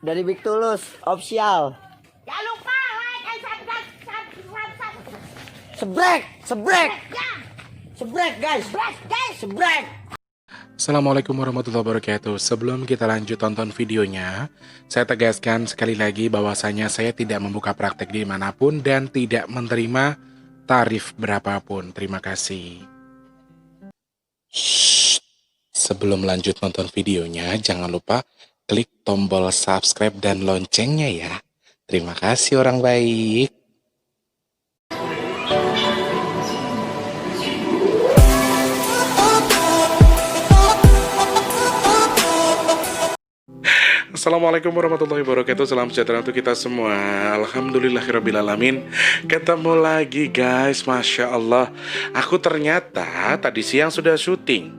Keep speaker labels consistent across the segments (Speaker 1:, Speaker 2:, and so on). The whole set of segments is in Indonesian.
Speaker 1: dari Big Tulus official.
Speaker 2: Jangan lupa like and subscribe.
Speaker 1: Sebrek, sebrek,
Speaker 2: Ya,
Speaker 1: sebrek guys, sebrek.
Speaker 3: Assalamualaikum warahmatullahi wabarakatuh. Sebelum kita lanjut tonton videonya, saya tegaskan sekali lagi bahwasanya saya tidak membuka praktek dimanapun dan tidak menerima tarif berapapun. Terima kasih. Shh. Sebelum lanjut nonton videonya, jangan lupa klik tombol subscribe dan loncengnya ya. Terima kasih orang baik. Assalamualaikum warahmatullahi wabarakatuh. Salam sejahtera untuk kita semua. Alhamdulillahirrabbilalamin. Ketemu lagi guys. Masya Allah. Aku ternyata tadi siang sudah syuting.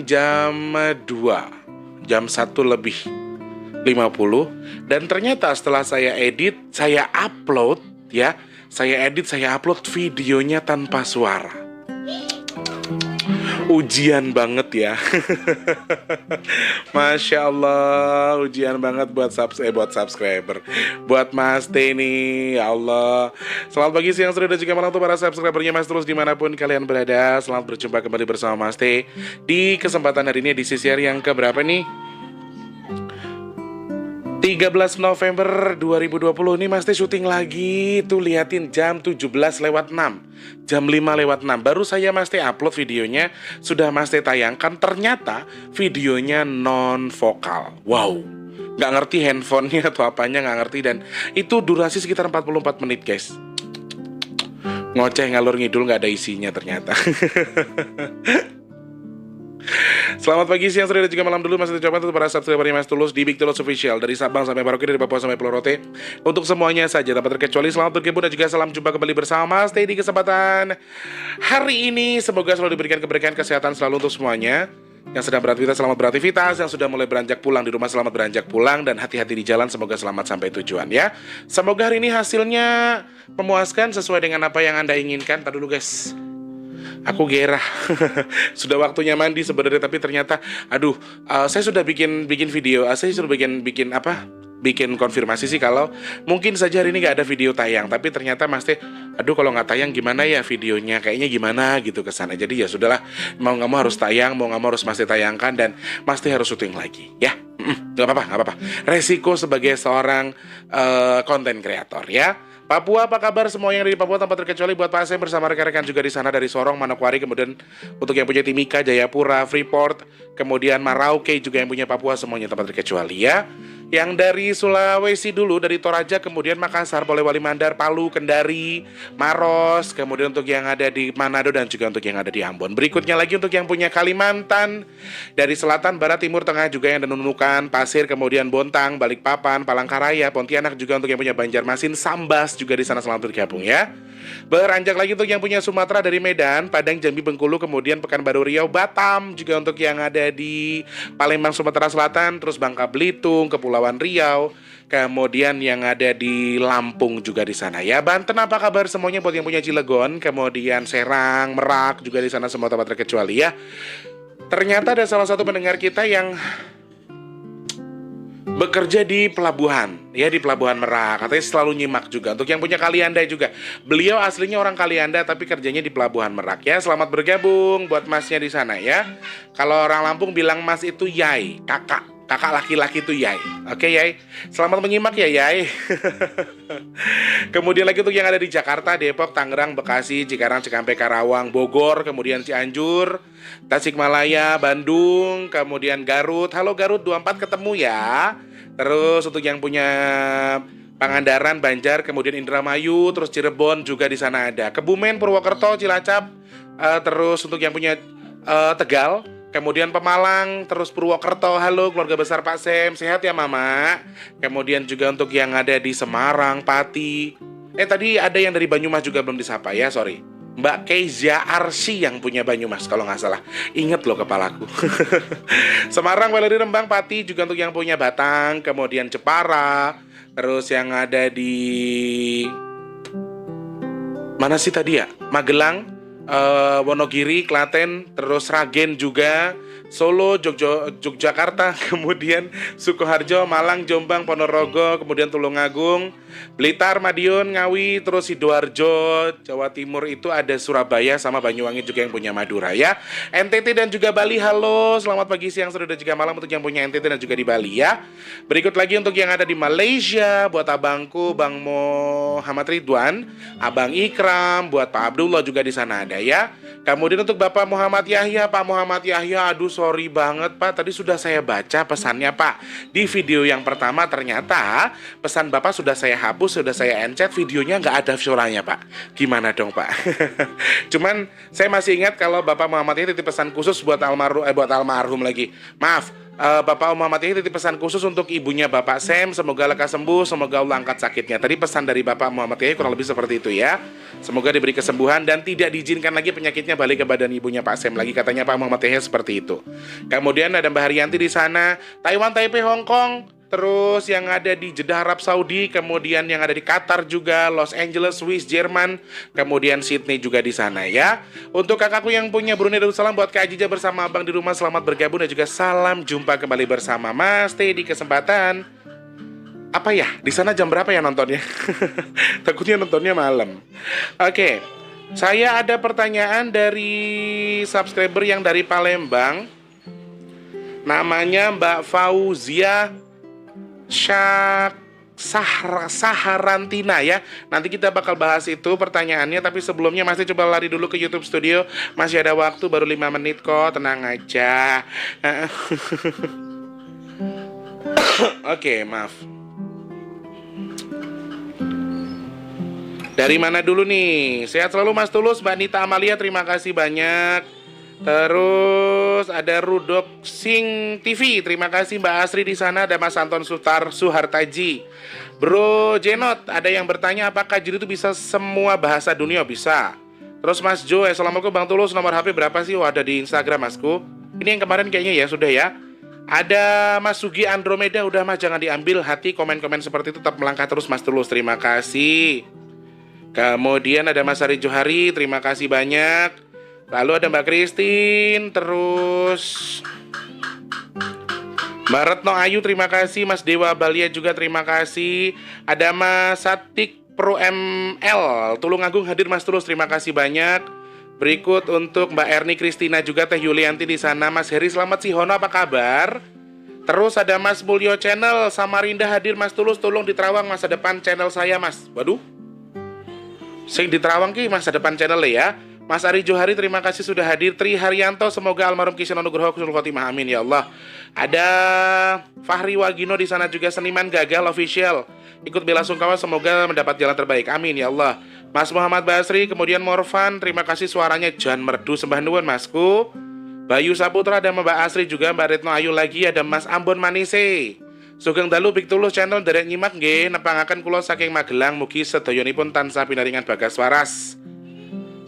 Speaker 3: Jam 2, jam 1 lebih 50. Dan ternyata setelah saya edit, saya upload ya. Saya edit, saya upload videonya tanpa suara. Ujian banget ya. Masya Allah, ujian banget buat subscriber, buat Mas T nih, ya Allah. Selamat pagi, siang, sore, dan juga malam untuk para subscribernya Mas Tulus dimanapun kalian berada. Selamat berjumpa kembali bersama Mas T di kesempatan hari ini di sesi hari yang keberapa nih? 13 November 2020 nih Mas T syuting lagi. Tuh liatin jam 17:06, jam 5:06. Baru saya Mas T upload videonya, sudah Mas T tayangkan. Ternyata videonya non vokal. Wow, nggak ngerti handphonenya atau apanya, nggak ngerti. Dan itu durasi sekitar 44 menit guys. Ngoceh ngalur ngidul, nggak ada isinya ternyata. Selamat pagi, siang, sore, dan juga malam dulu. Masih ucapkan untuk para subscribernya Mas Tulus di Big Tulus Official, dari Sabang sampai Merauke, dari Papua sampai Pulau Rote. Untuk semuanya saja tanpa terkecuali, selamat bergabung dan juga salam jumpa kembali bersama Mas T di kesempatan hari ini. Semoga selalu diberikan keberkahan, kesehatan selalu untuk semuanya. Yang sedang beraktivitas, selamat beraktivitas. Yang sudah mulai beranjak pulang di rumah, selamat beranjak pulang. Dan hati-hati di jalan, semoga selamat sampai tujuan ya. Semoga hari ini hasilnya memuaskan sesuai dengan apa yang Anda inginkan. Tadi dulu guys, aku gerah. Sudah waktunya mandi sebenarnya, tapi ternyata saya sudah bikin video. Saya sudah bikin konfirmasi sih kalau mungkin saja hari ini nggak ada video tayang, tapi ternyata Mas T, kalau nggak tayang gimana ya videonya, kayaknya gimana gitu kesana. Jadi ya sudahlah, mau nggak mau harus tayang, mau nggak mau harus Mas T tayangkan, dan Mas T harus syuting lagi ya. Nggak apa-apa. Resiko sebagai seorang konten kreator ya. Papua, apa kabar semua yang ada di Papua tanpa terkecuali, buat Pak Asem bersama rekan-rekan juga di sana dari Sorong, Manokwari, kemudian untuk yang punya Timika, Jayapura, Freeport, kemudian Merauke juga yang punya Papua, semuanya tanpa terkecuali ya. Yang dari Sulawesi dulu, dari Toraja, kemudian Makassar, Polewali Mandar, Palu, Kendari, Maros, kemudian untuk yang ada di Manado dan juga untuk yang ada di Ambon. Berikutnya lagi untuk yang punya Kalimantan, dari selatan, barat, timur, tengah juga yang ada Nunukan, Pasir, kemudian Bontang, Balikpapan, Palangkaraya, Pontianak, juga untuk yang punya Banjarmasin, Sambas juga di sana, selamat bergabung ya. Beranjak lagi untuk yang punya Sumatera, dari Medan, Padang, Jambi, Bengkulu, kemudian Pekanbaru Riau, Batam, juga untuk yang ada di Palembang, Sumatera Selatan, terus Bangka Belitung, Kepulauan Riau, kemudian yang ada di Lampung juga di sana ya. Banten, apa kabar semuanya buat yang punya Cilegon, kemudian Serang, Merak juga di sana, semua tempat terkecuali ya. Ternyata ada salah satu pendengar kita yang bekerja di pelabuhan, ya, di Pelabuhan Merak. Katanya selalu nyimak juga. Untuk yang punya Kalianda juga. Beliau aslinya orang Kalianda tapi kerjanya di Pelabuhan Merak ya. Selamat bergabung buat Masnya di sana ya. Kalau orang Lampung bilang Mas itu Yai, kakak laki-laki itu Yai. Oke Yai, selamat menyimak ya Yai. Kemudian lagi untuk yang ada di Jakarta, Depok, Tangerang, Bekasi, Cikarang, Cikampek, Karawang, Bogor, kemudian Cianjur, Tasikmalaya, Bandung, kemudian Garut. Halo Garut 24 ketemu ya. Terus untuk yang punya Pangandaran, Banjar, kemudian Indramayu, terus Cirebon juga di sana ada. Kebumen, Purwokerto, Cilacap, terus untuk yang punya Tegal, kemudian Pemalang, terus Purwokerto. Halo keluarga besar Pak Sem, sehat ya Mama. Kemudian juga untuk yang ada di Semarang, Pati. Tadi ada yang dari Banyumas juga belum disapa ya, sorry. Mbak Keiza Arsi yang punya Banyumas kalau nggak salah. Ingat loh kepalaku. Semarang, Weleri, Rembang, Pati, juga untuk yang punya Batang, kemudian Jepara, terus yang ada di mana sih tadi ya? Magelang, Wonogiri, Klaten, terus Ragen juga, Solo, Yogyakarta, kemudian Sukoharjo, Malang, Jombang, Ponorogo, kemudian Tulungagung, Blitar, Madiun, Ngawi, terus Sidoarjo, Jawa Timur itu ada Surabaya sama Banyuwangi juga yang punya Madura ya. NTT dan juga Bali, halo, selamat pagi, siang, sore dan juga malam untuk yang punya NTT dan juga di Bali ya. Berikut lagi untuk yang ada di Malaysia, buat abangku Bang Muhammad Ridwan, Abang Ikram, buat Pak Abdullah juga di sana ada ya. Kemudian untuk Bapak Muhammad Yahya, Pak Muhammad Yahya, aduh sorry banget Pak, tadi sudah saya baca pesannya Pak. Di video yang pertama ternyata pesan Bapak sudah saya hapus, sudah saya encet, videonya nggak ada suaranya Pak. Gimana dong Pak? Cuman saya masih ingat kalau Bapak Muhammad Yahya titip pesan khusus buat almarhum lagi. Maaf, Bapak Muhammad Yahya titip pesan khusus untuk ibunya Bapak Sam, semoga lekas sembuh, semoga Allah angkat sakitnya. Tadi pesan dari Bapak Muhammad Yahya kurang lebih seperti itu ya. Semoga diberi kesembuhan dan tidak diizinkan lagi penyakitnya balik ke badan ibunya Pak Sam lagi, katanya Pak Muhammad Yahya seperti itu. Kemudian ada Mbak Haryanti di sana, Taiwan, Taipei, Hong Kong. Terus yang ada di Jeddah, Arab Saudi, kemudian yang ada di Qatar juga, Los Angeles, Swiss, Jerman, kemudian Sydney juga di sana ya. Untuk kakakku yang punya Brunei Darussalam, buat Kak Ajija bersama abang di rumah, selamat bergabung dan juga salam jumpa kembali bersama Mas Teh di kesempatan. Apa ya? Di sana jam berapa ya nontonnya? Takutnya nontonnya malam. Oke. Saya ada pertanyaan dari subscriber yang dari Palembang. Namanya Mbak Fauzia Saharantina ya. Nanti kita bakal bahas itu pertanyaannya, tapi sebelumnya masih coba lari dulu ke YouTube Studio. Masih ada waktu, baru 5 menit kok, tenang aja. Oke, maaf. Dari mana dulu nih? Sehat selalu Mas Tulus, Mbak Nita Amalia, terima kasih banyak. Terus ada Rudok Sing TV, terima kasih Mbak Asri di sana, ada Mas Anton Suhartaji. Bro Jenot, ada yang bertanya apakah jin itu bisa semua bahasa dunia? Bisa. Terus Mas Jo, assalamualaikum Bang Tulus, nomor HP berapa sih? Oh, ada di Instagram Masku. Ini yang kemarin kayaknya ya, sudah ya. Ada Mas Sugi Andromeda, udah Mas jangan diambil hati, komen-komen seperti itu tetap melangkah terus Mas Tulus, terima kasih. Kemudian ada Mas Ari Johari, terima kasih banyak. Lalu ada Mbak Christine, terus Mbak Retno Ayu, terima kasih. Mas Dewa Balia juga terima kasih. Ada Mas Satik Pro ML, Tulungagung hadir Mas Tulus, terima kasih banyak. Berikut untuk Mbak Erni Kristina juga, Teh Yulianti di sana. Mas Heri Selamat Sihono, apa kabar? Terus ada Mas Mulyo Channel, Samarinda hadir Mas Tulus, tolong di Terawang masa depan channel saya Mas. Waduh, sing di Terawang ki masa depan channel ya. Mas Ari Johari, terima kasih sudah hadir. Tri Haryanto, semoga almarhum Kisah Nugroho Husnul Khotimah, amin ya Allah. Ada Fahri Wagino di sana juga, seniman gagal official. Ikut bela sungkawa, semoga mendapat jalan terbaik, amin ya Allah. Mas Muhammad Basri, kemudian Morvan, terima kasih suaranya Jan Merdu, sembah nuwun Masku. Bayu Saputra, ada Mbak Asri juga, Mbak Retno Ayu lagi, ada Mas Ambon Manise. Sugeng dalu Big Tulus channel derek nyimak nggih, nepangaken kula saking Magelang, mugi sedayonipun tansah pinaringan bagas waras.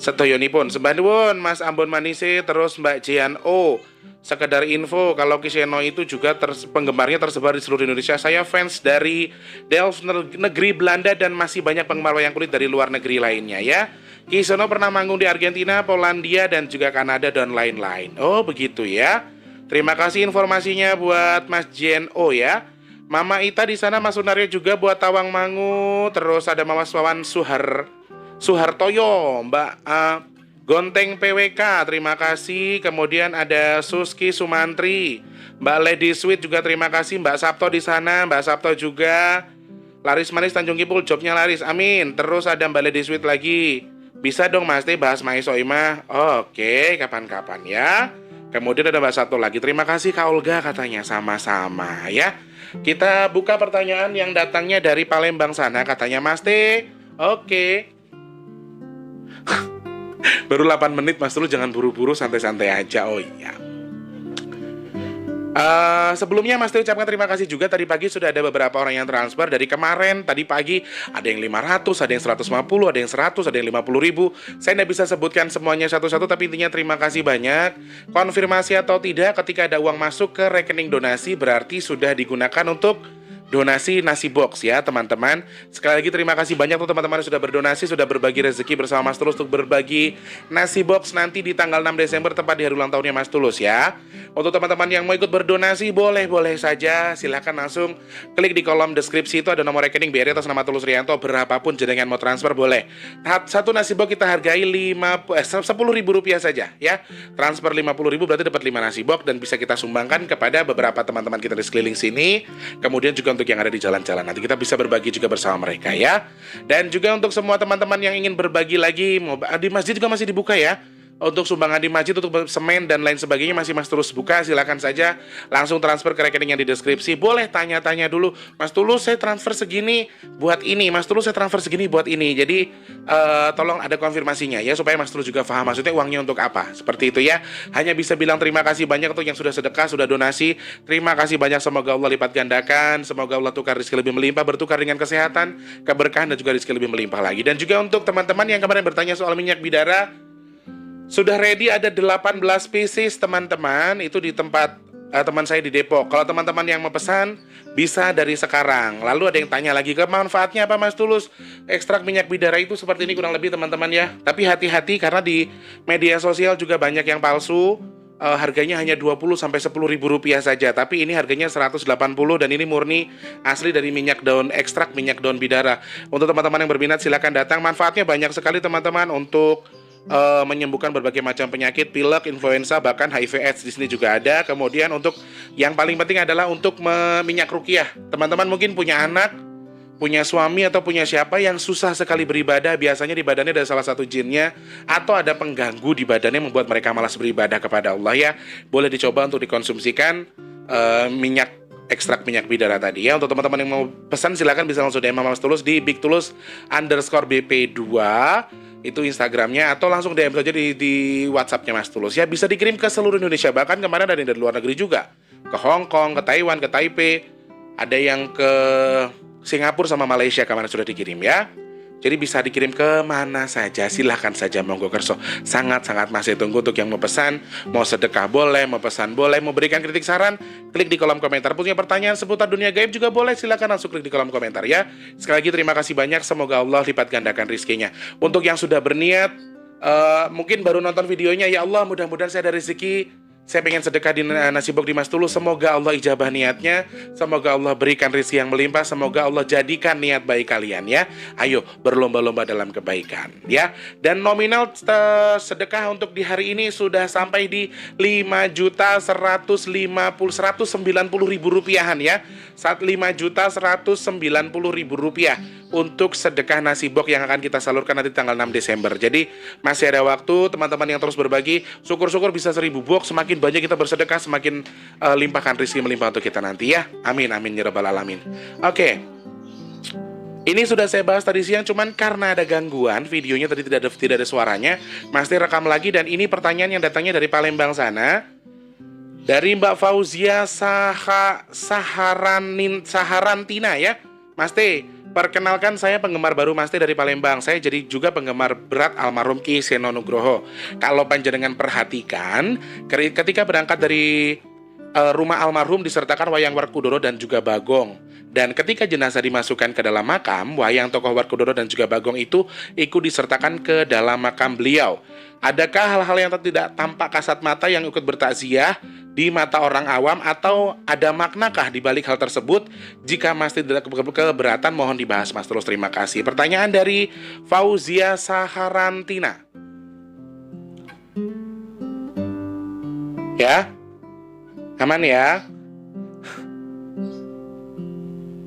Speaker 3: Sedayonipun sembah nuwun Mas Ambon Manise, terus Mbak Jian O. Sekedar info kalau Kiseno itu juga penggemarnya tersebar di seluruh Indonesia. Saya fans dari Delft negeri Belanda dan masih banyak penggemar wayang kulit dari luar negeri lainnya ya. Kiseno pernah manggung di Argentina, Polandia dan juga Kanada dan lain-lain. Oh begitu ya. Terima kasih informasinya buat Mas Jian O ya. Mama Ita di sana, Mas Sunario juga buat Tawangmangu. Terus ada Mama Wawan Suhartoyo, Mbak Gonteng PWK, terima kasih. Kemudian ada Suski Sumantri, Mbak Lady Sweet juga terima kasih. Mbak Sabto di sana, Mbak Sabto juga. Laris Manis Tanjung Kipul, jobnya laris, amin. Terus ada Mbak Lady Sweet lagi. Bisa dong Mas Teh bahas Mai Soimah. Oke, kapan-kapan ya. Kemudian ada Mbak Sabto lagi, terima kasih Kak Olga katanya, sama-sama ya. Kita buka pertanyaan yang datangnya dari Palembang sana, katanya Mas Teh. Oke. Baru 8 menit Mas Tulus, jangan buru-buru, santai-santai aja. Oh iya. Sebelumnya Mas Teh ucapkan terima kasih juga. Tadi pagi sudah ada beberapa orang yang transfer. Dari kemarin, tadi pagi ada yang 500, ada yang 150, ada yang 100, ada yang 50 ribu. Saya tidak bisa sebutkan semuanya satu-satu, tapi intinya terima kasih banyak. Konfirmasi atau tidak, ketika ada uang masuk ke rekening donasi berarti sudah digunakan untuk donasi nasi box ya teman-teman. Sekali lagi terima kasih banyak tuh teman-teman yang sudah berdonasi, sudah berbagi rezeki bersama Mas Tulus untuk berbagi nasi box nanti di tanggal 6 Desember tepat di hari ulang tahunnya Mas Tulus ya. Untuk teman-teman yang mau ikut berdonasi boleh saja, silahkan langsung klik di kolom deskripsi, itu ada nomor rekening BRI atas nama Tulus Rianto, berapapun jenengan mau transfer boleh. Satu nasi box kita hargai 10.000 rupiah saja ya. Transfer 50.000 berarti dapat 5 nasi box dan bisa kita sumbangkan kepada beberapa teman-teman kita di sekeliling sini. Kemudian juga untuk yang ada di jalan-jalan, nanti kita bisa berbagi juga bersama mereka ya. Dan juga untuk semua teman-teman yang ingin berbagi lagi, di masjid juga masih dibuka ya. Untuk sumbangan di masjid, untuk semen dan lain sebagainya masih Mas Tulus buka. Silakan saja langsung transfer ke rekening yang di deskripsi. Boleh tanya-tanya dulu, Mas Tulus saya transfer segini buat ini, Mas Tulus saya transfer segini buat ini. Jadi tolong ada konfirmasinya ya, supaya Mas Tulus juga paham maksudnya uangnya untuk apa. Seperti itu ya. Hanya bisa bilang terima kasih banyak untuk yang sudah sedekah, sudah donasi. Terima kasih banyak, semoga Allah lipat gandakan. Semoga Allah tukar rezeki lebih melimpah, bertukar dengan kesehatan, keberkahan dan juga rezeki lebih melimpah lagi. Dan juga untuk teman-teman yang kemarin bertanya soal minyak bidara, sudah ready, ada 18 pieces teman-teman. Itu di tempat teman saya di Depok. Kalau teman-teman yang mau pesan bisa dari sekarang. Lalu ada yang tanya lagi, ke manfaatnya apa Mas Tulus? Ekstrak minyak bidara itu seperti ini kurang lebih teman-teman ya. Tapi hati-hati karena di media sosial juga banyak yang palsu. Harganya hanya 20 sampai 10.000 rupiah saja, tapi ini harganya 180 dan ini murni asli dari minyak daun, ekstrak minyak daun bidara. Untuk teman-teman yang berminat silakan datang. Manfaatnya banyak sekali teman-teman, untuk menyembuhkan berbagai macam penyakit, pilek, influenza, bahkan HIV/AIDS di sini juga ada. Kemudian untuk yang paling penting adalah untuk minyak ruqyah. Teman-teman mungkin punya anak, punya suami atau punya siapa yang susah sekali beribadah, biasanya di badannya ada salah satu jinnya atau ada pengganggu di badannya membuat mereka malas beribadah kepada Allah ya. Boleh dicoba untuk dikonsumsikan minyak ekstrak minyak bidara tadi ya. Untuk teman-teman yang mau pesan silakan bisa langsung DM Mas Tulus di bigtulus_bp2 itu Instagramnya, atau langsung DM saja di WhatsAppnya Mas Tulus ya. Bisa dikirim ke seluruh Indonesia, bahkan kemarin ada yang dari luar negeri juga, ke Hong Kong, ke Taiwan, ke Taipei, ada yang ke Singapura sama Malaysia kemarin sudah dikirim ya. Jadi bisa dikirim ke mana saja, silahkan saja, monggo kerso. Sangat-sangat masih tunggu untuk yang mau pesan, mau sedekah boleh, mau pesan boleh, mau berikan kritik saran, klik di kolom komentar. Punya pertanyaan seputar dunia gaib juga boleh, silahkan langsung klik di kolom komentar ya. Sekali lagi terima kasih banyak, semoga Allah lipat gandakan rizkinya. Untuk yang sudah berniat, mungkin baru nonton videonya, ya Allah mudah-mudahan saya ada rezeki, saya pengen sedekah di nasi box di Mas Tulus. Semoga Allah ijabah niatnya, semoga Allah berikan rezeki yang melimpah, semoga Allah jadikan niat baik kalian ya. Ayo berlomba-lomba dalam kebaikan ya. Dan nominal sedekah untuk di hari ini sudah sampai di 5.190.190.000 rupiahan ya. Saat 5.190.000 rupiah untuk sedekah nasi box yang akan kita salurkan nanti tanggal 6 Desember. Jadi masih ada waktu teman-teman yang terus berbagi. Syukur-syukur bisa 1.000 box. Semakin banyak kita bersedekah, semakin limpahkan rezeki melimpah untuk kita nanti ya. Amin amin ya rabbal alamin. Oke. Ini sudah saya bahas tadi siang, cuman karena ada gangguan videonya tadi tidak ada suaranya, Mas rekam lagi. Dan ini pertanyaan yang datangnya dari Palembang sana, dari Mbak Fauzia Saharantina ya. Mas T, perkenalkan saya penggemar baru Mas T dari Palembang. Saya jadi juga penggemar berat almarhum Ki Seno Nugroho. Kalau panjenengan perhatikan, ketika berangkat dari rumah almarhum disertakan wayang Werkudara dan juga Bagong. Dan ketika jenazah dimasukkan ke dalam makam, wayang tokoh Werkudara dan juga Bagong itu ikut disertakan ke dalam makam beliau. Adakah hal-hal yang tidak tampak kasat mata yang ikut bertakziah di mata orang awam, atau ada maknakah di balik hal tersebut? Jika Mas tidak keberatan, mohon dibahas Mas Tulus. Terima kasih. Pertanyaan dari Fauzia Saharantina. Ya, aman ya.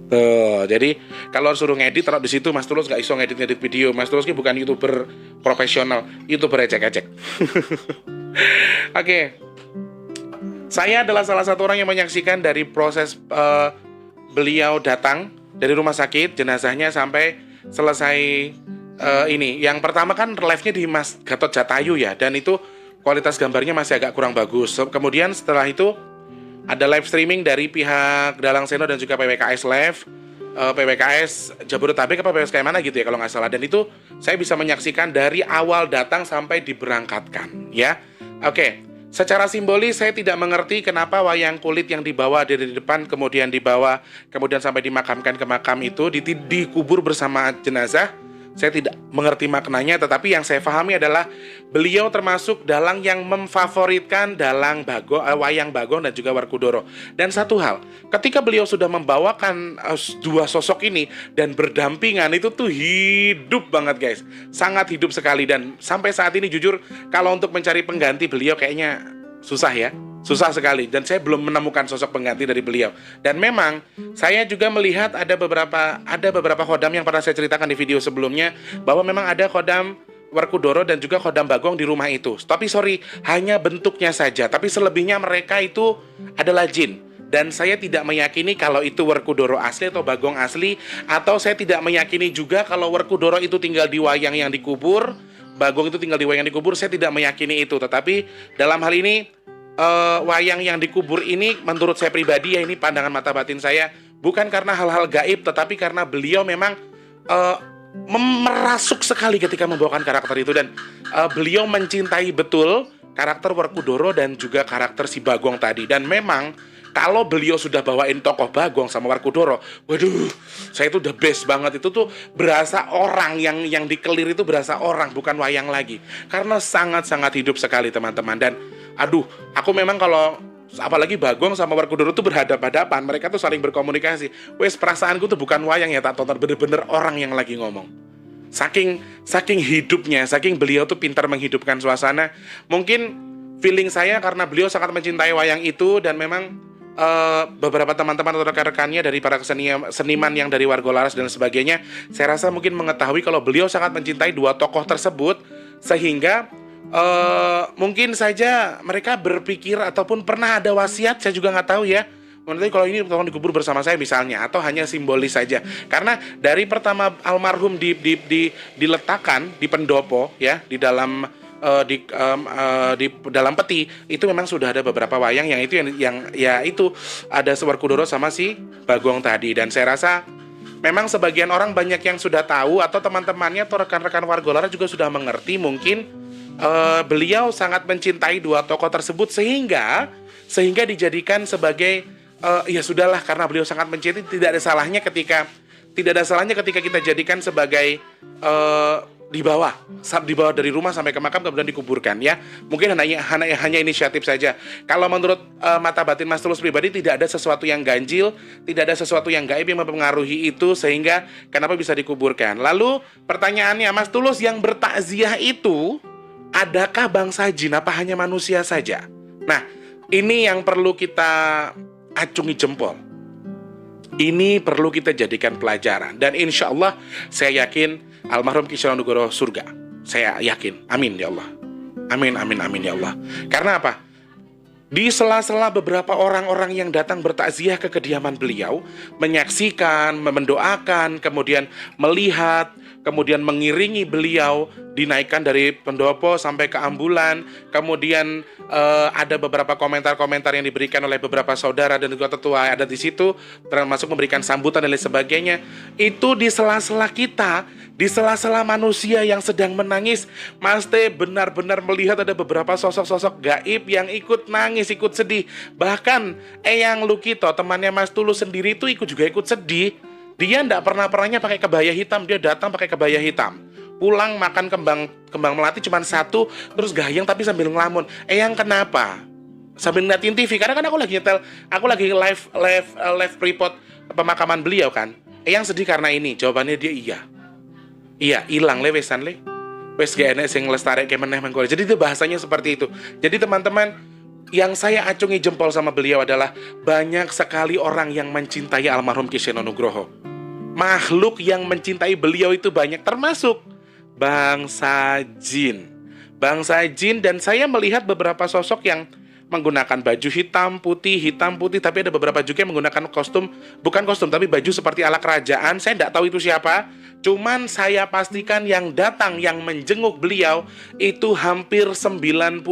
Speaker 3: Tuh, jadi kalau suruh ngedit taruh di situ, Mas Tulus nggak iso ngedit video. Mas Tulus ini bukan YouTuber profesional, YouTuber ecek-ecek. Oke. Saya adalah salah satu orang yang menyaksikan dari proses beliau datang dari rumah sakit, jenazahnya sampai selesai ini. Yang pertama kan live-nya di Mas Gatot Jatayu ya, dan itu kualitas gambarnya masih agak kurang bagus. Kemudian setelah itu ada live streaming dari pihak Dalang Seno dan juga PWKS Live, PWKS Jabodetabek apa PWKS kayak mana gitu ya kalau nggak salah. Dan itu saya bisa menyaksikan dari awal datang sampai diberangkatkan ya. Oke. Secara simbolis saya tidak mengerti kenapa wayang kulit yang dibawa dari depan kemudian dibawa kemudian sampai dimakamkan ke makam itu dikubur bersama jenazah. Saya tidak mengerti maknanya, tetapi yang saya pahami adalah beliau termasuk dalang yang memfavoritkan wayang Bagong dan juga Werkudara. Dan satu hal, ketika beliau sudah membawakan dua sosok ini dan berdampingan, itu tuh hidup banget guys, sangat hidup sekali. Dan sampai saat ini jujur, kalau untuk mencari pengganti beliau kayaknya susah ya. Susah sekali, dan saya belum menemukan sosok pengganti dari beliau. Dan memang saya juga melihat ada beberapa khodam yang pernah saya ceritakan di video sebelumnya, bahwa memang ada khodam Werkudara dan juga khodam Bagong di rumah itu. Tapi sorry, hanya bentuknya saja. Tapi selebihnya mereka itu adalah jin. Dan saya tidak meyakini kalau itu Werkudara asli atau Bagong asli, atau saya tidak meyakini juga kalau Werkudara itu tinggal di wayang yang dikubur, Bagong itu tinggal di wayang yang dikubur. Saya tidak meyakini itu. Tetapi dalam hal ini wayang yang dikubur ini menurut saya pribadi ya, ini pandangan mata batin saya, bukan karena hal-hal gaib, tetapi karena beliau memang merasuk sekali ketika membawakan karakter itu. Dan beliau mencintai betul karakter Werkudara dan juga karakter si Bagong tadi. Dan memang kalau beliau sudah bawain tokoh Bagong sama Werkudara, waduh, saya itu the best banget. Itu tuh berasa orang yang dikelir itu berasa orang, bukan wayang lagi. Karena sangat-sangat hidup sekali teman-teman. Dan aduh, aku memang kalau apalagi Bagong sama Werkudara tuh berhadapan-hadapan, mereka tuh saling berkomunikasi. Wes, perasaanku tuh bukan wayang ya tak tonton, bener-bener orang yang lagi ngomong. Saking hidupnya, saking beliau tuh pintar menghidupkan suasana. Mungkin feeling saya karena beliau sangat mencintai wayang itu, dan memang beberapa teman-teman atau rekan-rekannya dari para seniman yang dari Wargolaras dan sebagainya, saya rasa mungkin mengetahui kalau beliau sangat mencintai dua tokoh tersebut, sehingga mungkin saja mereka berpikir ataupun pernah ada wasiat, saya juga nggak tahu ya. Menurut kalau ini tolong dikubur bersama saya misalnya, atau hanya simbolis saja. Karena dari pertama almarhum diletakkan di pendopo ya, di dalam dalam peti itu memang sudah ada beberapa wayang yang itu ada Werkudara sama si Bagong tadi. Dan saya rasa memang sebagian orang banyak yang sudah tahu, atau teman-temannya atau rekan-rekan Wargolaras juga sudah mengerti mungkin beliau sangat mencintai dua tokoh tersebut, sehingga dijadikan sebagai ya sudahlah, karena beliau sangat mencintai, tidak ada salahnya ketika kita jadikan sebagai dibawa dari rumah sampai ke makam kemudian dikuburkan ya. Mungkin hanya inisiatif saja. Kalau menurut mata batin Mas Tulus pribadi, tidak ada sesuatu yang ganjil, tidak ada sesuatu yang gaib yang mempengaruhi itu sehingga kenapa bisa dikuburkan. Lalu pertanyaannya, Mas Tulus, yang bertakziah itu adakah bangsa jin apa hanya manusia saja? Nah, ini yang perlu kita acungi jempol. Ini perlu kita jadikan pelajaran. Dan insya Allah saya yakin almarhum Ki Syaronugoro surga. Saya yakin. Amin ya Allah. Amin, amin, amin ya Allah. Karena apa? Di sela-sela beberapa orang-orang yang datang bertakziah ke kediaman beliau, menyaksikan, mendoakan, kemudian melihat, kemudian mengiringi beliau dinaikkan dari pendopo sampai ke ambulan. Kemudian ada beberapa komentar-komentar yang diberikan oleh beberapa saudara dan juga tetua ada di situ, termasuk memberikan sambutan dan lain sebagainya. Itu di sela-sela kita, di sela-sela manusia yang sedang menangis, Mas T benar-benar melihat ada beberapa sosok-sosok gaib yang ikut nangis, ikut sedih. Bahkan Eyang Lukito, temannya Mas Tulus sendiri itu ikut sedih. Dia nggak pernahnya pakai kebaya hitam, dia datang pakai kebaya hitam. Pulang makan kembang melati cuma satu, terus gayeng tapi sambil ngelamun. Eyang kenapa? Sambil ngeliatin TV, karena kan aku lagi live report pemakaman beliau kan. Eyang sedih karena ini. Jawabannya dia iya, hilang le wesan le. Wes gak enak sing lestari kemeneh mengkore. Jadi itu bahasanya seperti itu. Jadi teman-teman, yang saya acungi jempol sama beliau adalah banyak sekali orang yang mencintai almarhum Ki Syaronugroho. Makhluk yang mencintai beliau itu banyak, termasuk bangsa jin. Dan saya melihat beberapa sosok yang menggunakan baju hitam putih, tapi ada beberapa juga yang menggunakan bukan kostum, tapi baju seperti ala kerajaan. Saya tidak tahu itu siapa. Cuman saya pastikan yang datang, yang menjenguk beliau itu hampir 98%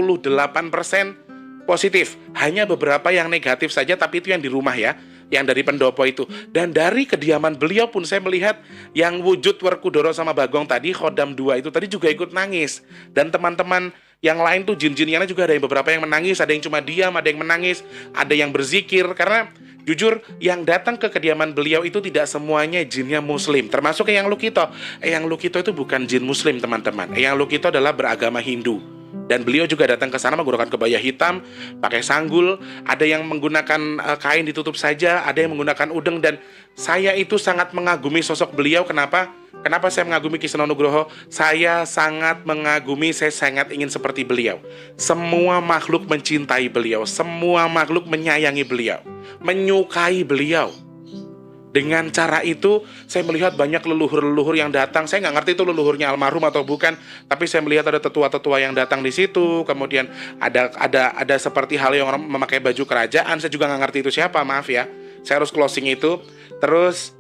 Speaker 3: positif. Hanya beberapa yang negatif saja, tapi itu yang di rumah ya, yang dari pendopo itu. Dan dari kediaman beliau pun saya melihat yang wujud Werkudara sama Bagong tadi, Khodam 2 itu tadi juga ikut nangis. Dan teman-teman Yang lain tuh jin-jinnya juga ada yang beberapa yang menangis, ada yang cuma diam, ada yang menangis, ada yang berzikir. Karena jujur, yang datang ke kediaman beliau itu tidak semuanya jinnya muslim. Termasuk Eyang Lukito. Eyang Lukito itu bukan jin muslim, teman-teman. Eyang Lukito adalah beragama Hindu. Dan beliau juga datang ke sana menggunakan kebaya hitam, pakai sanggul, ada yang menggunakan kain ditutup saja, ada yang menggunakan udeng. Dan saya itu sangat mengagumi sosok beliau. Kenapa? Kenapa saya mengagumi Ki Seno Nugroho? Saya sangat mengagumi, saya sangat ingin seperti beliau. Semua makhluk mencintai beliau, semua makhluk menyayangi beliau, menyukai beliau. Dengan cara itu, saya melihat banyak leluhur-leluhur yang datang. Saya nggak ngerti itu leluhurnya almarhum atau bukan, tapi saya melihat ada tetua-tetua yang datang di situ. Kemudian ada seperti hal yang orang memakai baju kerajaan. Saya juga nggak ngerti itu siapa, maaf ya. Saya harus closing itu. Terus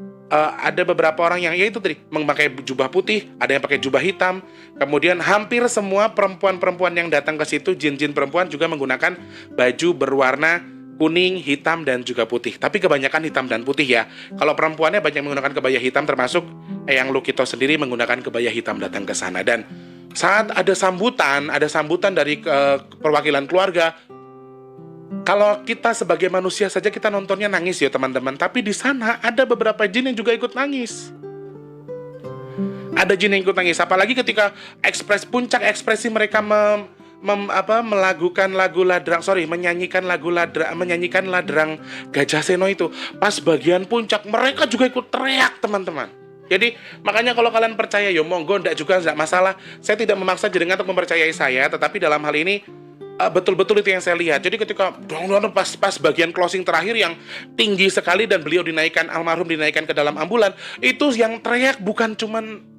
Speaker 3: ada beberapa orang yang ya itu tadi memakai jubah putih, ada yang pakai jubah hitam. Kemudian hampir semua perempuan-perempuan yang datang ke situ, jin-jin perempuan juga menggunakan baju berwarna kuning, hitam, dan juga putih. Tapi kebanyakan hitam dan putih ya. Kalau perempuannya banyak menggunakan kebaya hitam, termasuk Eyang Lukito sendiri menggunakan kebaya hitam datang ke sana. Dan saat ada sambutan dari perwakilan keluarga. Kalau kita sebagai manusia saja kita nontonnya nangis ya teman-teman. Tapi di sana ada beberapa jin yang juga ikut nangis. Ada jin yang ikut nangis. Apalagi ketika puncak ekspresi mereka menyanyikan ladrang Gajah Seno itu. Pas bagian puncak mereka juga ikut teriak, teman-teman. Jadi makanya kalau kalian percaya ya monggo, enggak masalah. Saya tidak memaksa jenengan untuk mempercayai saya, tetapi dalam hal ini betul-betul itu yang saya lihat. Jadi ketika pas bagian closing terakhir yang tinggi sekali dan beliau almarhum dinaikkan ke dalam ambulan, itu yang teriak bukan cuman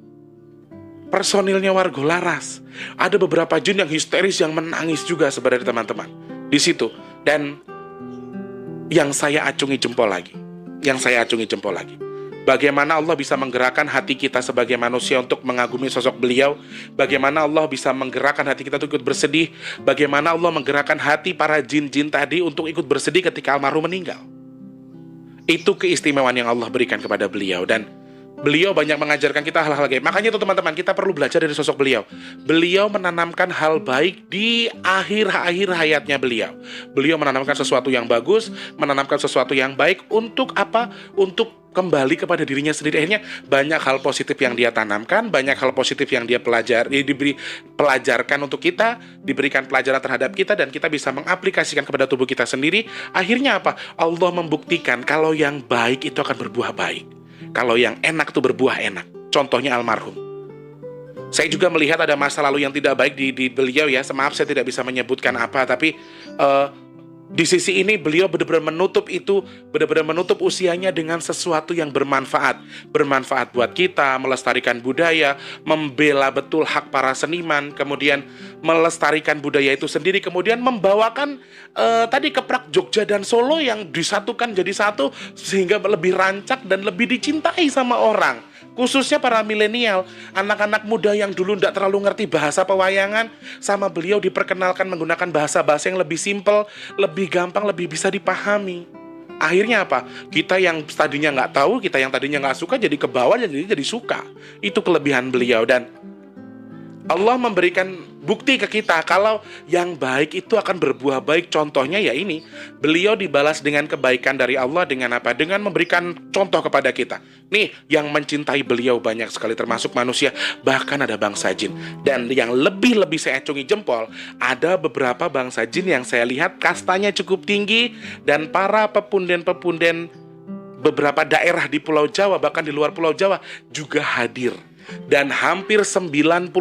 Speaker 3: personilnya Warga Laras. Ada beberapa jin yang histeris yang menangis juga sebenarnya teman-teman di situ. Dan yang saya acungi jempol lagi, bagaimana Allah bisa menggerakkan hati kita sebagai manusia untuk mengagumi sosok beliau. Bagaimana Allah bisa menggerakkan hati kita untuk ikut bersedih. Bagaimana Allah menggerakkan hati para jin-jin tadi untuk ikut bersedih ketika almarhum meninggal. Itu keistimewaan yang Allah berikan kepada beliau. Dan beliau banyak mengajarkan kita hal-hal gaib. Makanya itu teman-teman, kita perlu belajar dari sosok beliau. Beliau menanamkan hal baik di akhir-akhir hayatnya beliau. Beliau menanamkan sesuatu yang bagus, menanamkan sesuatu yang baik. Untuk apa? Untuk kembali kepada dirinya sendiri. Akhirnya banyak hal positif yang dia tanamkan, banyak hal positif yang dia pelajarkan untuk kita, diberikan pelajaran terhadap kita, dan kita bisa mengaplikasikan kepada tubuh kita sendiri. Akhirnya apa? Allah membuktikan kalau yang baik itu akan berbuah baik. Kalau yang enak itu berbuah enak. Contohnya almarhum. Saya juga melihat ada masa lalu yang tidak baik di beliau ya. Maaf saya tidak bisa menyebutkan apa. Tapi di sisi ini beliau benar-benar menutup usianya dengan sesuatu yang bermanfaat. Bermanfaat buat kita, melestarikan budaya, membela betul hak para seniman, kemudian melestarikan budaya itu sendiri, kemudian membawakan tadi keprak Jogja dan Solo yang disatukan jadi satu sehingga lebih rancak dan lebih dicintai sama orang. Khususnya para milenial, anak-anak muda yang dulu tidak terlalu ngerti bahasa pewayangan, sama beliau diperkenalkan menggunakan bahasa-bahasa yang lebih simpel, lebih gampang, lebih bisa dipahami. Akhirnya apa? Kita yang tadinya nggak tahu, kita yang tadinya nggak suka jadi ke bawah, jadi suka. Itu kelebihan beliau. Dan Allah memberikan bukti ke kita kalau yang baik itu akan berbuah baik. Contohnya ya ini, beliau dibalas dengan kebaikan dari Allah dengan apa? Dengan memberikan contoh kepada kita. Nih, yang mencintai beliau banyak sekali, termasuk manusia, bahkan ada bangsa jin. Dan yang lebih-lebih saya acungi jempol, ada beberapa bangsa jin yang saya lihat kastanya cukup tinggi, dan para pepunden-pepunden beberapa daerah di Pulau Jawa, bahkan di luar Pulau Jawa juga hadir. Dan hampir 98%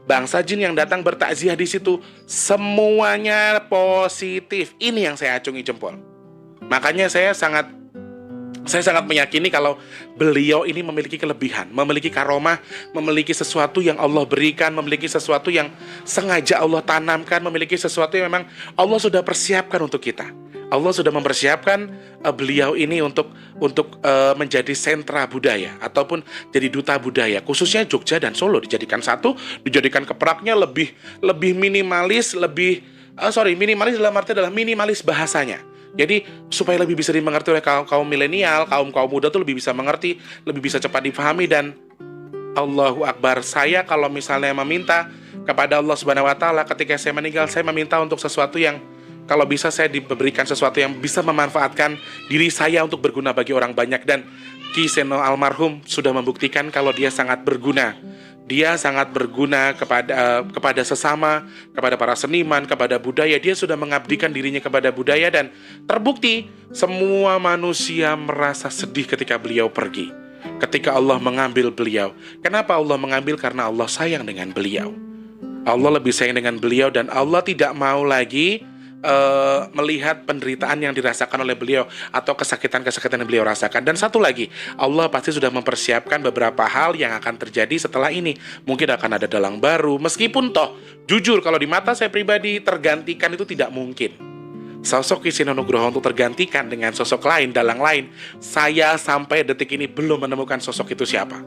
Speaker 3: bangsa jin yang datang bertakziah di situ semuanya positif. Ini yang saya acungi jempol. Makanya saya sangat meyakini kalau beliau ini memiliki kelebihan, memiliki karomah, memiliki sesuatu yang Allah berikan, memiliki sesuatu yang sengaja Allah tanamkan, memiliki sesuatu yang memang Allah sudah persiapkan untuk kita. Allah sudah mempersiapkan beliau ini untuk menjadi sentra budaya ataupun jadi duta budaya, khususnya Jogja dan Solo dijadikan satu, dijadikan kepraknya lebih minimalis, minimalis dalam arti adalah minimalis bahasanya. Jadi supaya lebih bisa dimengerti oleh kaum milenial, kaum muda tuh lebih bisa mengerti, lebih bisa cepat dipahami. Dan Allahu Akbar, saya kalau misalnya meminta kepada Allah Subhanahu wa taala, ketika saya meninggal saya meminta untuk sesuatu yang kalau bisa saya diberikan sesuatu yang bisa memanfaatkan diri saya untuk berguna bagi orang banyak. Dan Ki Seno almarhum sudah membuktikan kalau dia sangat berguna. Dia sangat berguna kepada sesama, kepada para seniman, kepada budaya. Dia sudah mengabdikan dirinya kepada budaya dan terbukti semua manusia merasa sedih ketika beliau pergi. Ketika Allah mengambil beliau. Kenapa Allah mengambil? Karena Allah sayang dengan beliau. Allah lebih sayang dengan beliau dan Allah tidak mau lagi melihat penderitaan yang dirasakan oleh beliau atau kesakitan-kesakitan yang beliau rasakan. Dan satu lagi, Allah pasti sudah mempersiapkan beberapa hal yang akan terjadi setelah ini. Mungkin akan ada dalang baru, meskipun toh jujur kalau di mata saya pribadi tergantikan itu tidak mungkin. Sosok Ki Seno Nugroho untuk tergantikan dengan sosok lain, dalang lain, saya sampai detik ini belum menemukan sosok itu siapa.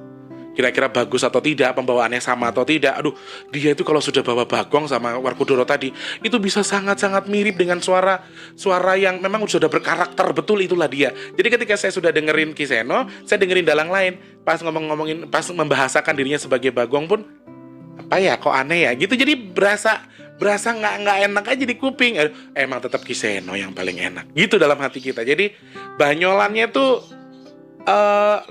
Speaker 3: Kira-kira bagus atau tidak, pembawaannya sama atau tidak. Aduh, dia itu kalau sudah bawa Bagong sama Werkudara tadi, itu bisa sangat-sangat mirip dengan suara yang memang sudah berkarakter, betul itulah dia. Jadi ketika saya sudah dengerin Ki Seno, saya dengerin dalang lain, pas pas membahasakan dirinya sebagai Bagong pun, apa ya, kok aneh ya, gitu. Jadi berasa nggak enak aja di kuping. Emang tetap Ki Seno yang paling enak, gitu dalam hati kita. Jadi banyolannya tuh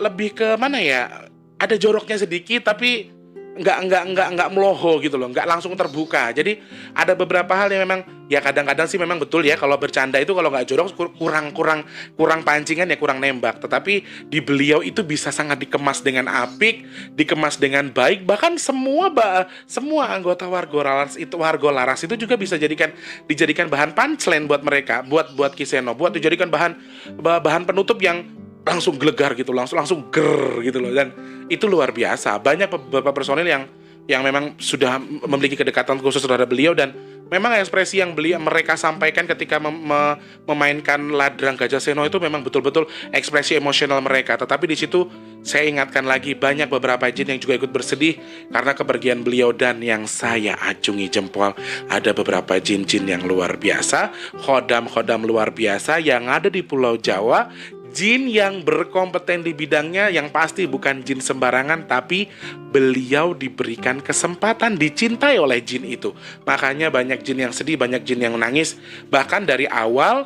Speaker 3: lebih ke mana ya? Ada joroknya sedikit tapi nggak meloho gitu loh, nggak langsung terbuka. Jadi ada beberapa hal yang memang ya kadang-kadang sih memang betul ya, kalau bercanda itu kalau nggak jorok kurang pancingan ya, kurang nembak. Tetapi di beliau itu bisa sangat dikemas dengan apik, dikemas dengan baik. Bahkan semua anggota Warga Laras itu juga bisa dijadikan bahan punchline buat mereka, buat Ki Seno, buat dijadikan bahan penutup yang langsung gelegar gitu, langsung ger gitu loh. Dan itu luar biasa. Banyak beberapa personil yang memang sudah memiliki kedekatan khusus terhadap beliau, dan memang ekspresi yang mereka sampaikan ketika memainkan Ladrang Gajah Seno itu memang betul-betul ekspresi emosional mereka. Tetapi di situ saya ingatkan lagi, banyak beberapa jin yang juga ikut bersedih karena kepergian beliau. Dan yang saya acungi jempol, ada beberapa jin-jin yang luar biasa, khodam luar biasa yang ada di Pulau Jawa. Jin yang berkompeten di bidangnya, yang pasti bukan jin sembarangan, tapi beliau diberikan kesempatan, dicintai oleh jin itu. Makanya banyak jin yang sedih, banyak jin yang nangis. Bahkan dari awal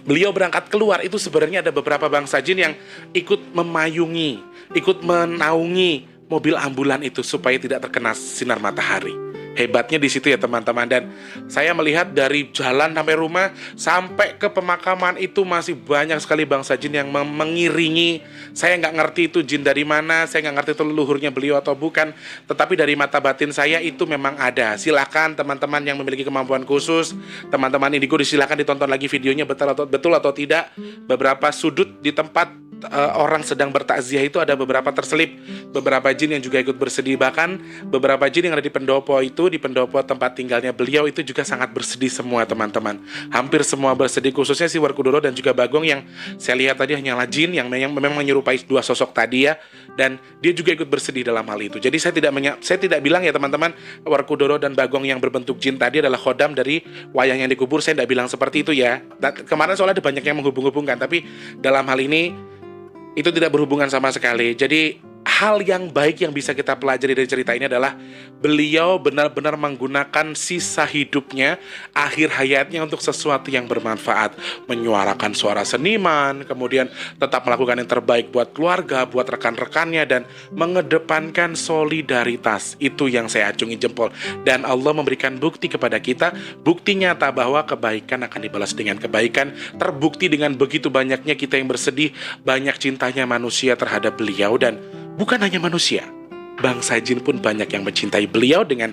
Speaker 3: beliau berangkat keluar itu sebenarnya ada beberapa bangsa jin yang ikut memayungi, ikut menaungi mobil ambulan itu supaya tidak terkena sinar matahari. Hebatnya di situ ya teman-teman. Dan saya melihat dari jalan sampai rumah sampai ke pemakaman itu masih banyak sekali bangsa jin yang mengiringi. Saya nggak ngerti itu jin dari mana, saya nggak ngerti itu leluhurnya beliau atau bukan, tetapi dari mata batin saya itu memang ada. Silakan teman-teman yang memiliki kemampuan khusus, teman-teman Indigo, disilakan ditonton lagi videonya, betul atau tidak. Beberapa sudut di tempat orang sedang bertakziah itu ada beberapa terselip beberapa jin yang juga ikut bersedih. Bahkan beberapa jin yang ada di pendopo itu, di pendopo tempat tinggalnya beliau itu juga sangat bersedih semua teman-teman. Hampir semua bersedih, khususnya si Werkudara dan juga Bagong yang saya lihat tadi hanyalah jin yang memang menyerupai dua sosok tadi ya. Dan dia juga ikut bersedih dalam hal itu. Jadi saya tidak bilang ya teman-teman, Werkudara dan Bagong yang berbentuk jin tadi adalah khodam dari wayang yang dikubur. Saya tidak bilang seperti itu ya. Kemarin soalnya ada banyak yang menghubung-hubungkan, tapi dalam hal ini itu tidak berhubungan sama sekali. Jadi hal yang baik yang bisa kita pelajari dari cerita ini adalah beliau benar-benar menggunakan sisa hidupnya, akhir hayatnya untuk sesuatu yang bermanfaat, menyuarakan suara seniman, kemudian tetap melakukan yang terbaik buat keluarga, buat rekan-rekannya, dan mengedepankan solidaritas. Itu yang saya acungi jempol. Dan Allah memberikan bukti kepada kita, bukti nyata bahwa kebaikan akan dibalas dengan kebaikan. Terbukti dengan begitu banyaknya kita yang bersedih, banyak cintanya manusia terhadap beliau. Dan bukan hanya manusia, bangsa jin pun banyak yang mencintai beliau dengan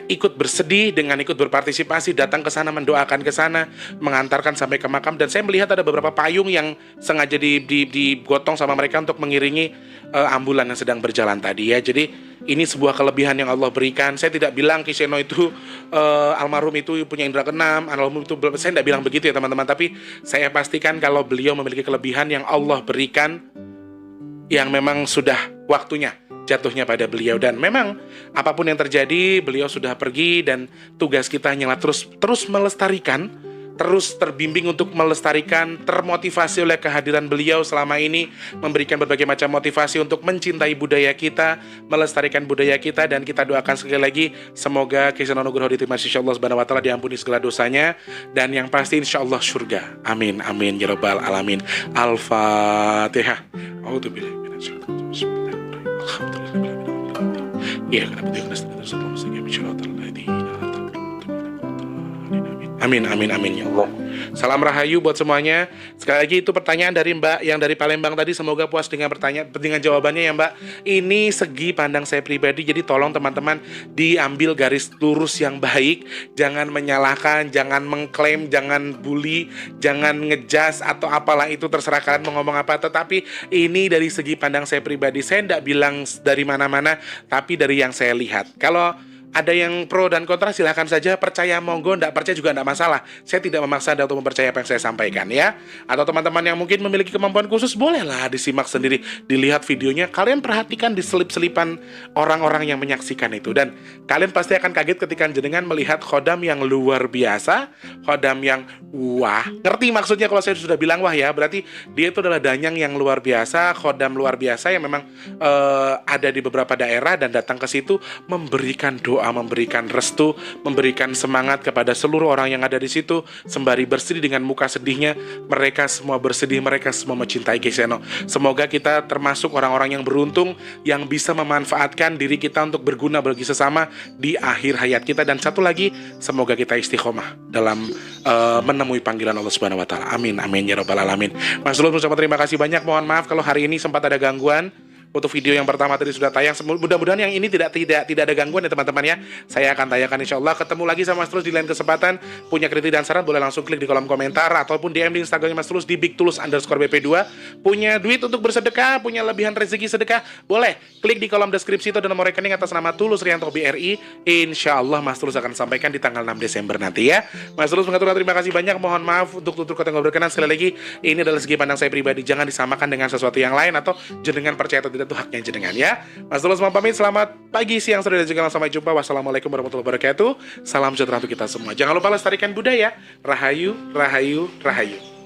Speaker 3: ikut bersedih, dengan ikut berpartisipasi, datang ke sana, mendoakan ke sana, mengantarkan sampai ke makam. Dan saya melihat ada beberapa payung yang sengaja digotong sama mereka untuk mengiringi ambulan yang sedang berjalan tadi ya. Jadi ini sebuah kelebihan yang Allah berikan. Saya tidak bilang Ki Seno itu almarhum itu punya indera keenam, almarhum itu, saya tidak bilang begitu ya teman-teman. Tapi saya pastikan kalau beliau memiliki kelebihan yang Allah berikan, yang memang sudah waktunya jatuhnya pada beliau. Dan memang apapun yang terjadi, beliau sudah pergi, dan tugas kita hanyalah terus melestarikan terus terbimbing untuk melestarikan, termotivasi oleh kehadiran beliau selama ini, memberikan berbagai macam motivasi untuk mencintai budaya kita, melestarikan budaya kita, dan kita doakan sekali lagi semoga Kiai Seno Nugroho diterima sisi Allah Subhanahu wa taala, diampuni segala dosanya, dan yang pasti insyaallah surga. Amin amin ya rabbal alamin. Al-Fatihah. A'udzubillahi minasyaitonir rajim. Bismillahirrahmanirrahim. Alhamdulillahirabbil alamin. Ya Rabbi, amin amin amin ya Allah. Salam rahayu buat semuanya. Sekali lagi itu pertanyaan dari Mbak yang dari Palembang tadi, semoga puas dengan dengan jawabannya ya Mbak. Ini segi pandang saya pribadi, jadi tolong teman-teman diambil garis lurus yang baik, jangan menyalahkan, jangan mengklaim, jangan bully, jangan ngejas atau apalah itu, terserah kalian mau ngomong apa. Tetapi ini dari segi pandang saya pribadi, saya tidak bilang dari mana-mana, tapi dari yang saya lihat. Kalau ada yang pro dan kontra silahkan saja, percaya monggo, tidak percaya juga tidak masalah. Saya tidak memaksa Anda untuk mempercayai apa yang saya sampaikan ya. Atau teman-teman yang mungkin memiliki kemampuan khusus, bolehlah disimak sendiri, dilihat videonya. Kalian perhatikan di selip-selipan orang-orang yang menyaksikan itu, dan kalian pasti akan kaget ketika jenengan melihat khodam yang luar biasa, khodam yang wah. Ngerti maksudnya kalau saya sudah bilang wah ya, berarti dia itu adalah danyang yang luar biasa, khodam luar biasa yang memang ada di beberapa daerah dan datang ke situ memberikan doa, memberikan restu, memberikan semangat kepada seluruh orang yang ada di situ, sembari bersedih dengan muka sedihnya. Mereka semua bersedih, mereka semua mencintai Kiai Seno. Semoga kita termasuk orang-orang yang beruntung yang bisa memanfaatkan diri kita untuk berguna bagi sesama di akhir hayat kita. Dan satu lagi, semoga kita istiqomah dalam menemui panggilan Allah Subhanahu wa taala. Amin amin ya rabbal alamin. Mas Lulus mengucapkan terima kasih banyak. Mohon maaf kalau hari ini sempat ada gangguan. Untuk video yang pertama tadi sudah tayang, mudah-mudahan yang ini tidak ada gangguan ya teman-teman ya. Saya akan tayangkan insya Allah. Ketemu lagi sama Mas Tulus di lain kesempatan. Punya kritik dan saran boleh langsung klik di kolom komentar ataupun DM di Instagramnya Mas Tulus di @bigtulus_bp2. Punya duit untuk bersedekah, punya lebihan rezeki sedekah, boleh klik di kolom deskripsi, itu ada nomor rekening atas nama Tulus Rianto BRI. Insya Allah Mas Tulus akan sampaikan di tanggal 6 Desember nanti ya. Mas Tulus mengaturkan terima kasih banyak. Mohon maaf untuk tutur kata yang berkenan. Sekali lagi, ini adalah segi pandang saya pribadi, jangan disamakan dengan sesuatu yang lain atau jenengan percaya atau tidak, itu haknya jenengan ya. Mas Tulus mau pamit, selamat pagi, siang, sore, dan juga sampai jumpa. Wassalamualaikum warahmatullahi wabarakatuh. Salam sejahtera untuk kita semua. Jangan lupa lestarikan budaya. Rahayu, rahayu, rahayu.